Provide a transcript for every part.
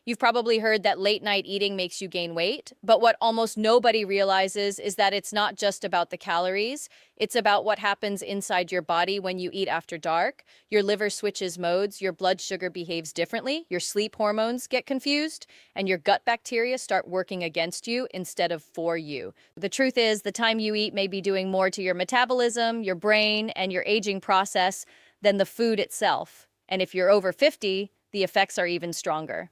You've probably heard that late night eating makes you gain weight, but what almost nobody realizes is that it's not just about the calories. It's about what happens inside your body when you eat after dark. Your liver switches modes, your blood sugar behaves differently, your sleep hormones get confused, and your gut bacteria start working against you instead of for you. The truth is, the time you eat may be doing more to your metabolism, your brain, and your aging process than the food itself. And if you're over 50, the effects are even stronger.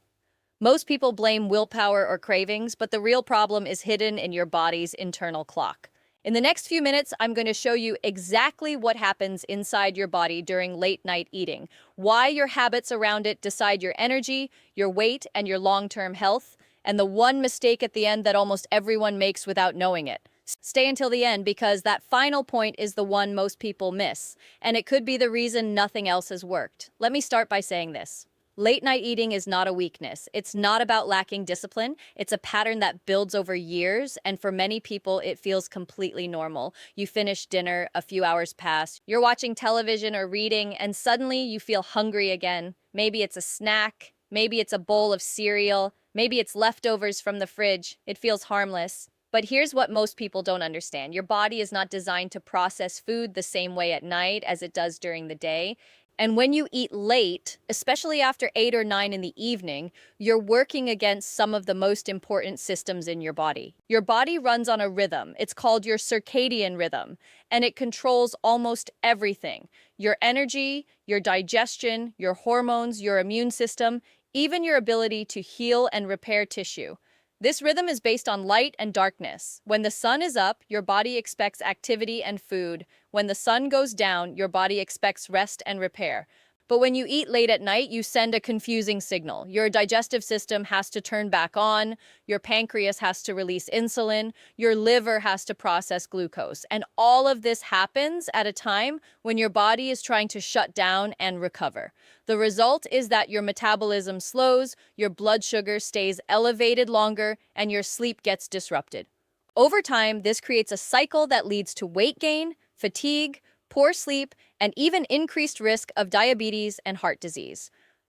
Most people blame willpower or cravings, but the real problem is hidden in your body's internal clock. In the next few minutes, I'm going to show you exactly what happens inside your body during late-night eating, why your habits around it decide your energy, your weight, and your long-term health, and the one mistake at the end that almost everyone makes without knowing it. Stay until the end because that final point is the one most people miss, and it could be the reason nothing else has worked. Let me start by saying this. Late night eating is not a weakness. It's not about lacking discipline. It's a pattern that builds over years, and for many people, it feels completely normal. You finish dinner, a few hours pass, you're watching television or reading, and suddenly you feel hungry again. Maybe it's a snack, maybe it's a bowl of cereal, maybe it's leftovers from the fridge. It feels harmless. But here's what most people don't understand. Your body is not designed to process food the same way at night as it does during the day. And when you eat late, especially after 8 or 9 in the evening, you're working against some of the most important systems in your body. Your body runs on a rhythm. It's called your circadian rhythm, and it controls almost everything. Your energy, your digestion, your hormones, your immune system, even your ability to heal and repair tissue. This rhythm is based on light and darkness. When the sun is up, your body expects activity and food. When the sun goes down, your body expects rest and repair. But when you eat late at night, you send a confusing signal. Your digestive system has to turn back on, your pancreas has to release insulin, your liver has to process glucose. And all of this happens at a time when your body is trying to shut down and recover. The result is that your metabolism slows, your blood sugar stays elevated longer, and your sleep gets disrupted. Over time, this creates a cycle that leads to weight gain, fatigue, poor sleep, and even increased risk of diabetes and heart disease.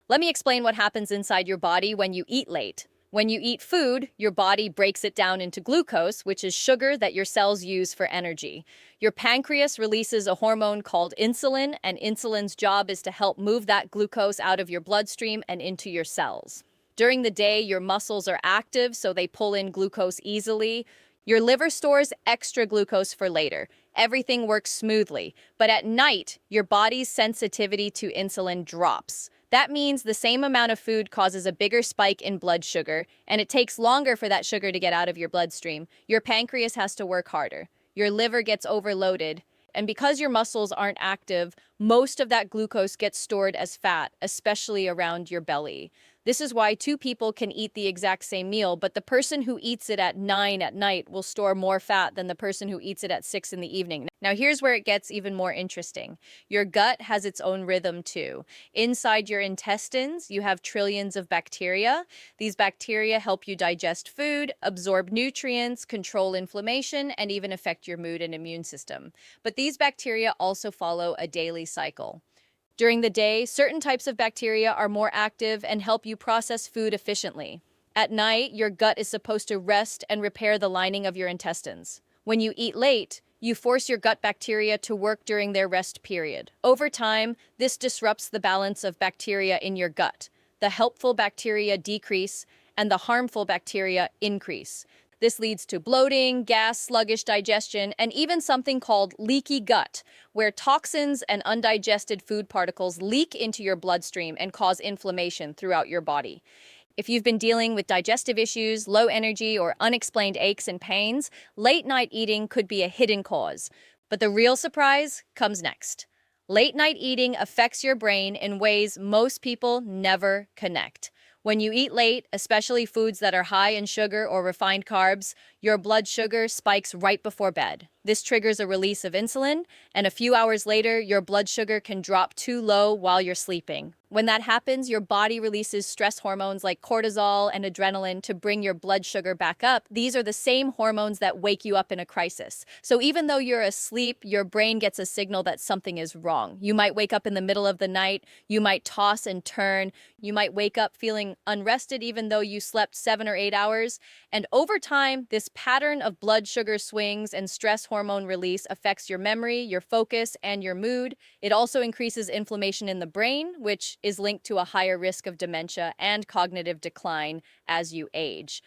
Let me explain what happens inside your body when you eat late. When you eat food, your body breaks it down into glucose, which is sugar that your cells use for energy. Your pancreas releases a hormone called insulin, and insulin's job is to help move that glucose out of your bloodstream and into your cells. During the day, your muscles are active, so they pull in glucose easily. Your liver stores extra glucose for later. Everything works smoothly. But at night, your body's sensitivity to insulin drops. That means the same amount of food causes a bigger spike in blood sugar, and it takes longer for that sugar to get out of your bloodstream. Your pancreas has to work harder. Your liver gets overloaded. And because your muscles aren't active, most of that glucose gets stored as fat, especially around your belly. This is why two people can eat the exact same meal, but the person who eats it at 9 at night will store more fat than the person who eats it at 6 in the evening. Now, here's where it gets even more interesting. Your gut has its own rhythm, too. Inside your intestines, you have trillions of bacteria. These bacteria help you digest food, absorb nutrients, control inflammation, and even affect your mood and immune system. But these bacteria also follow a daily cycle. During the day, certain types of bacteria are more active and help you process food efficiently. At night, your gut is supposed to rest and repair the lining of your intestines. When you eat late, you force your gut bacteria to work during their rest period. Over time, this disrupts the balance of bacteria in your gut. The helpful bacteria decrease, and the harmful bacteria increase. This leads to bloating, gas, sluggish digestion, and even something called leaky gut, where toxins and undigested food particles leak into your bloodstream and cause inflammation throughout your body. If you've been dealing with digestive issues, low energy, or unexplained aches and pains, late-night eating could be a hidden cause. But the real surprise comes next. Late-night eating affects your brain in ways most people never connect. When you eat late, especially foods that are high in sugar or refined carbs, your blood sugar spikes right before bed. This triggers a release of insulin, and a few hours later, your blood sugar can drop too low while you're sleeping. When that happens, your body releases stress hormones like cortisol and adrenaline to bring your blood sugar back up. These are the same hormones that wake you up in a crisis. So even though you're asleep, your brain gets a signal that something is wrong. You might wake up in the middle of the night, you might toss and turn, you might wake up feeling unrested even though you slept 7 or 8 hours. And over time, this pattern of blood sugar swings and stress hormone release affects your memory, your focus, and your mood. It also increases inflammation in the brain, which is linked to a higher risk of dementia and cognitive decline as you age.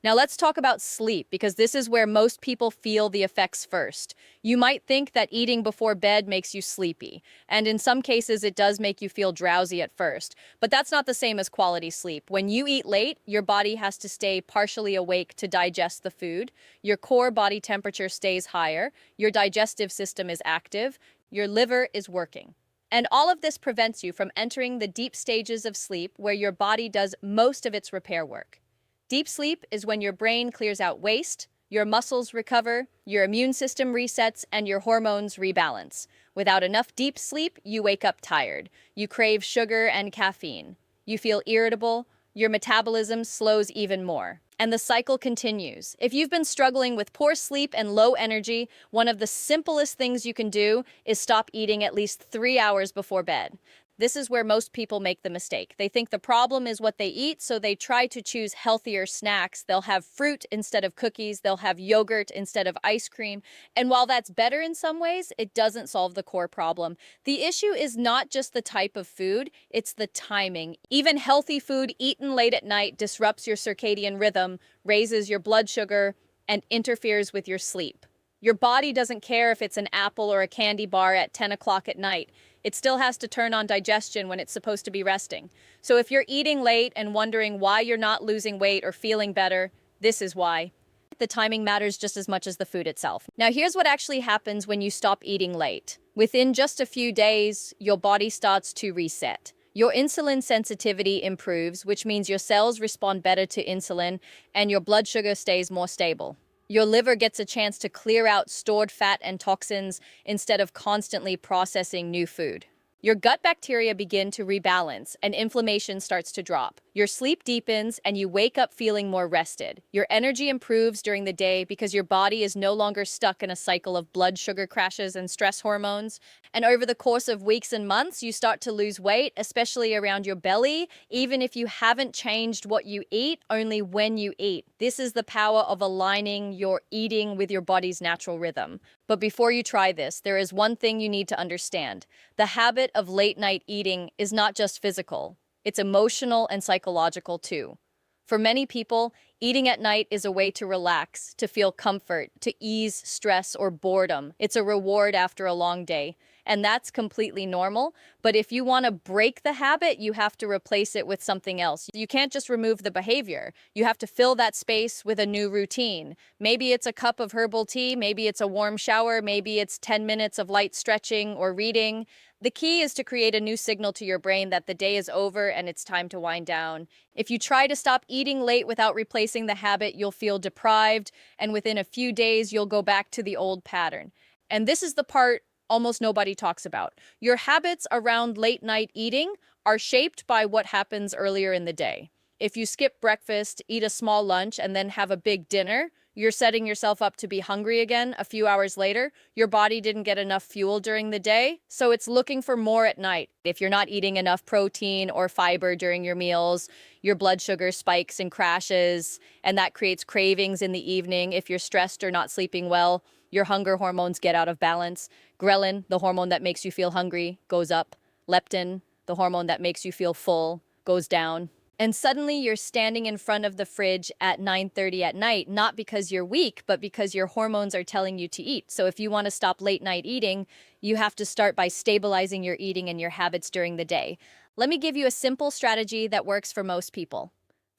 Now let's talk about sleep, because this is where most people feel the effects first. You might think that eating before bed makes you sleepy, and in some cases it does make you feel drowsy at first, but that's not the same as quality sleep. When you eat late, your body has to stay partially awake to digest the food, your core body temperature stays higher, your digestive system is active, your liver is working. And all of this prevents you from entering the deep stages of sleep where your body does most of its repair work. Deep sleep is when your brain clears out waste, your muscles recover, your immune system resets, and your hormones rebalance. Without enough deep sleep, you wake up tired. You crave sugar and caffeine. You feel irritable. Your metabolism slows even more. And the cycle continues. If you've been struggling with poor sleep and low energy, one of the simplest things you can do is stop eating at least 3 hours before bed. This is where most people make the mistake. They think the problem is what they eat, so they try to choose healthier snacks. They'll have fruit instead of cookies. They'll have yogurt instead of ice cream. And while that's better in some ways, it doesn't solve the core problem. The issue is not just the type of food, it's the timing. Even healthy food eaten late at night disrupts your circadian rhythm, raises your blood sugar, and interferes with your sleep. Your body doesn't care if it's an apple or a candy bar at 10 o'clock at night. It still has to turn on digestion when it's supposed to be resting. So if you're eating late and wondering why you're not losing weight or feeling better, this is why. The timing matters just as much as the food itself. Now, here's what actually happens when you stop eating late. Within just a few days, your body starts to reset. Your insulin sensitivity improves, which means your cells respond better to insulin and your blood sugar stays more stable. Your liver gets a chance to clear out stored fat and toxins instead of constantly processing new food. Your gut bacteria begin to rebalance and inflammation starts to drop. Your sleep deepens and you wake up feeling more rested. Your energy improves during the day because your body is no longer stuck in a cycle of blood sugar crashes and stress hormones. And over the course of weeks and months, you start to lose weight, especially around your belly, even if you haven't changed what you eat, only when you eat. This is the power of aligning your eating with your body's natural rhythm. But before you try this, there is one thing you need to understand. The habit of late-night eating is not just physical. It's emotional and psychological too. For many people, eating at night is a way to relax, to feel comfort, to ease stress or boredom. It's a reward after a long day. And that's completely normal. But if you want to break the habit, you have to replace it with something else. You can't just remove the behavior. You have to fill that space with a new routine. Maybe it's a cup of herbal tea, maybe it's a warm shower, maybe it's 10 minutes of light stretching or reading. The key is to create a new signal to your brain that the day is over and it's time to wind down. If you try to stop eating late without replacing the habit, you'll feel deprived, and within a few days, you'll go back to the old pattern. And this is the part almost nobody talks about. Your habits around late night eating are shaped by what happens earlier in the day. If you skip breakfast, eat a small lunch, and then have a big dinner, you're setting yourself up to be hungry again a few hours later. Your body didn't get enough fuel during the day, so it's looking for more at night. If you're not eating enough protein or fiber during your meals, your blood sugar spikes and crashes, and that creates cravings in the evening. If you're stressed or not sleeping well, your hunger hormones get out of balance. Ghrelin, the hormone that makes you feel hungry, goes up. Leptin, the hormone that makes you feel full, goes down. And suddenly you're standing in front of the fridge at 9:30 at night, not because you're weak, but because your hormones are telling you to eat. So if you want to stop late night eating, you have to start by stabilizing your eating and your habits during the day. Let me give you a simple strategy that works for most people.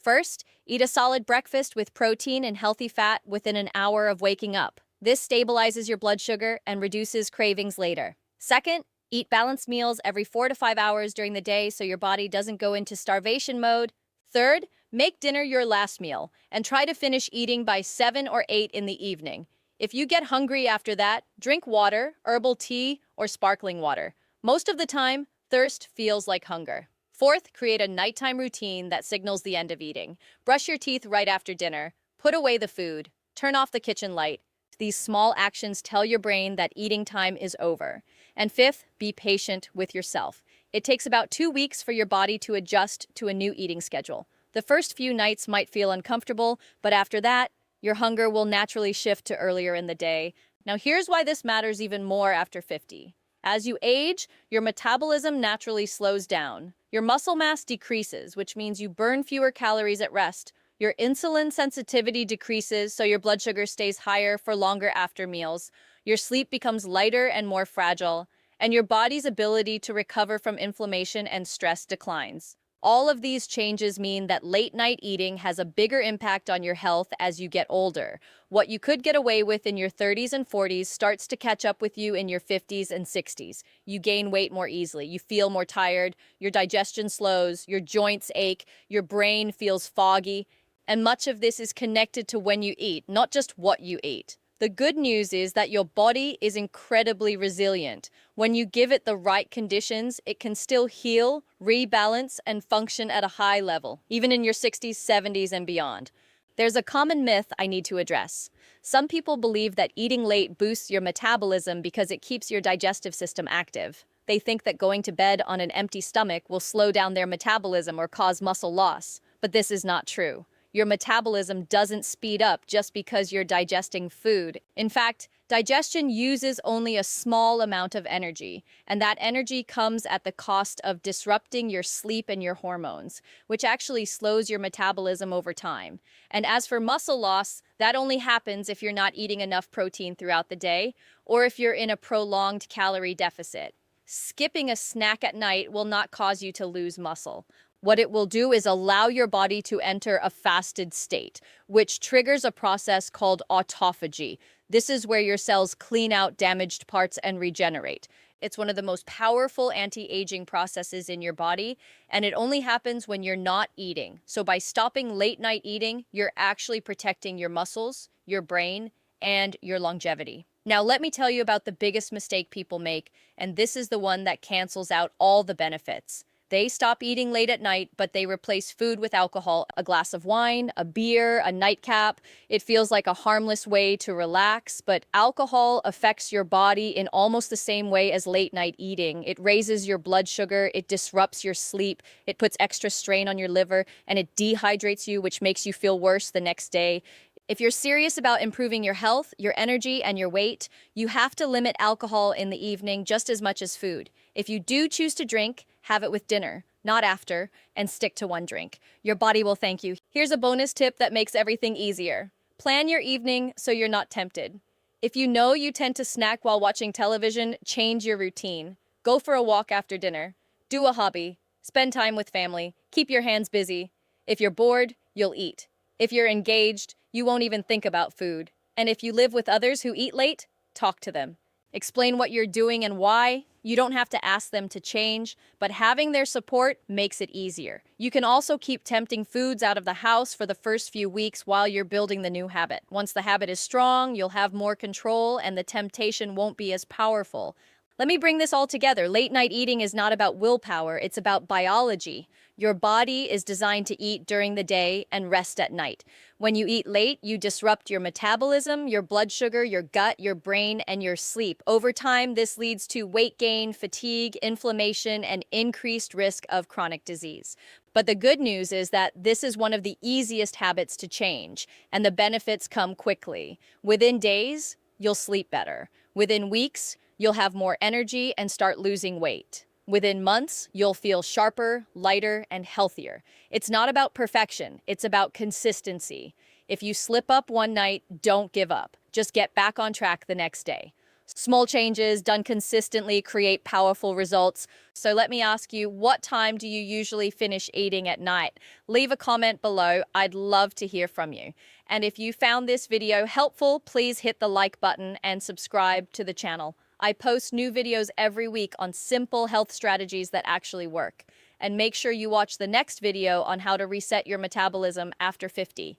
First, eat a solid breakfast with protein and healthy fat within an hour of waking up. This stabilizes your blood sugar and reduces cravings later. Second, eat balanced meals every 4 to 5 hours during the day so your body doesn't go into starvation mode. Third, make dinner your last meal and try to finish eating by 7 or 8 in the evening. If you get hungry after that, drink water, herbal tea, or sparkling water. Most of the time, thirst feels like hunger. Fourth, create a nighttime routine that signals the end of eating. Brush your teeth right after dinner. Put away the food. Turn off the kitchen light. These small actions tell your brain that eating time is over. And fifth, be patient with yourself. It takes about 2 weeks for your body to adjust to a new eating schedule. The first few nights might feel uncomfortable, but after that, your hunger will naturally shift to earlier in the day. Now, here's why this matters even more after 50. As you age, your metabolism naturally slows down. Your muscle mass decreases, which means you burn fewer calories at rest. Your insulin sensitivity decreases, so your blood sugar stays higher for longer after meals. Your sleep becomes lighter and more fragile, and your body's ability to recover from inflammation and stress declines. All of these changes mean that late-night eating has a bigger impact on your health as you get older. What you could get away with in your 30s and 40s starts to catch up with you in your 50s and 60s. You gain weight more easily, you feel more tired, your digestion slows, your joints ache, your brain feels foggy, and much of this is connected to when you eat, not just what you eat. The good news is that your body is incredibly resilient. When you give it the right conditions, it can still heal, rebalance, and function at a high level, even in your 60s, 70s, and beyond. There's a common myth I need to address. Some people believe that eating late boosts your metabolism because it keeps your digestive system active. They think that going to bed on an empty stomach will slow down their metabolism or cause muscle loss. But this is not true. Your metabolism doesn't speed up just because you're digesting food. In fact, digestion uses only a small amount of energy, and that energy comes at the cost of disrupting your sleep and your hormones, which actually slows your metabolism over time. And as for muscle loss, that only happens if you're not eating enough protein throughout the day, or if you're in a prolonged calorie deficit. Skipping a snack at night will not cause you to lose muscle. What it will do is allow your body to enter a fasted state, which triggers a process called autophagy. This is where your cells clean out damaged parts and regenerate. It's one of the most powerful anti-aging processes in your body, and it only happens when you're not eating. So by stopping late-night eating, you're actually protecting your muscles, your brain, and your longevity. Now, let me tell you about the biggest mistake people make, and this is the one that cancels out all the benefits. They stop eating late at night, but they replace food with alcohol, a glass of wine, a beer, a nightcap. It feels like a harmless way to relax, but alcohol affects your body in almost the same way as late night eating. It raises your blood sugar, it disrupts your sleep, it puts extra strain on your liver, and it dehydrates you, which makes you feel worse the next day. If you're serious about improving your health, your energy, and your weight, you have to limit alcohol in the evening just as much as food. If you do choose to drink, have it with dinner, not after, and stick to one drink. Your body will thank you. Here's a bonus tip that makes everything easier. Plan your evening so you're not tempted. If you know you tend to snack while watching television, change your routine. Go for a walk after dinner. Do a hobby. Spend time with family. Keep your hands busy. If you're bored, you'll eat. If you're engaged, you won't even think about food. And if you live with others who eat late, talk to them. Explain what you're doing and why. You don't have to ask them to change, but having their support makes it easier. You can also keep tempting foods out of the house for the first few weeks while you're building the new habit. Once the habit is strong, you'll have more control and the temptation won't be as powerful. Let me bring this all together. Late night eating is not about willpower, it's about biology. Your body is designed to eat during the day and rest at night. When you eat late, you disrupt your metabolism, your blood sugar, your gut, your brain, and your sleep. Over time, this leads to weight gain, fatigue, inflammation, and increased risk of chronic disease. But the good news is that this is one of the easiest habits to change, and the benefits come quickly. Within days, you'll sleep better. Within weeks, you'll have more energy and start losing weight. Within months, you'll feel sharper, lighter, and healthier. It's not about perfection, it's about consistency. If you slip up one night, don't give up. Just get back on track the next day. Small changes done consistently create powerful results. So let me ask you, what time do you usually finish eating at night? Leave a comment below. I'd love to hear from you. And if you found this video helpful, please hit the like button and subscribe to the channel. I post new videos every week on simple health strategies that actually work. And make sure you watch the next video on how to reset your metabolism after 50.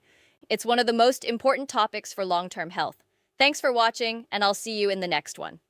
It's one of the most important topics for long-term health. Thanks for watching, and I'll see you in the next one.